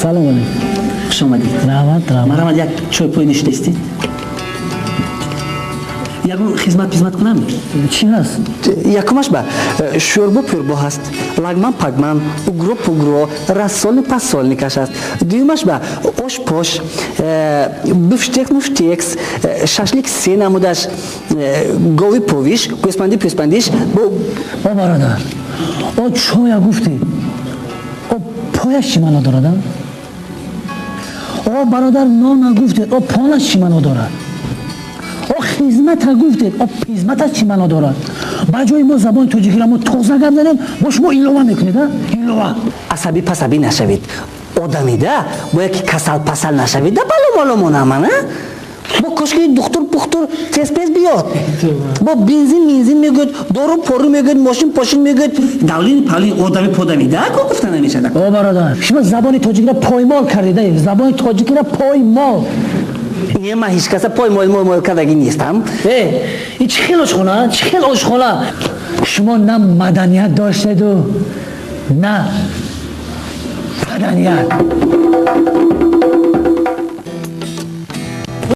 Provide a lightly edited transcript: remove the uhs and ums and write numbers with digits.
Salom aleykum. Xush omading. Rahmat. Marhamat, yak choy po'yini ishlaysizmi? Yakun xizmat qilammi? Chi hast? Yakumashba, sho'rba purbo hast, lagman pagman, ugro pugro, rassolni passolni kash hast. Duyumashba, osh posh, biftek, shashlik se namudash, govi povish, pespandish, bu O برادر o çoya gufti o poya şimano dorada o برادر nona gufti o pona şimano dora o hizmeta gufti o hizmeta şimano dora bajoi mo zabon tojikiramo toza gap zanem bosh mo ilova mekunid ha ilova asabi pasabi nashavid. Odamida bu yoki kasal pasal nashavid da balom onaman ha. Bu koshki doktor tez biyot. Bu benzin megud, doru poru megud, moshin poshin megud. Davlin palin podamida ku guftan namishada. o برادر shuma zaboni tojikira poymol kardida zaboni tojikira poymol Nima hech kasa poymol kadagi nistam. چی خیل oshxona شما نه مدنیت داشتید و نه مدنیت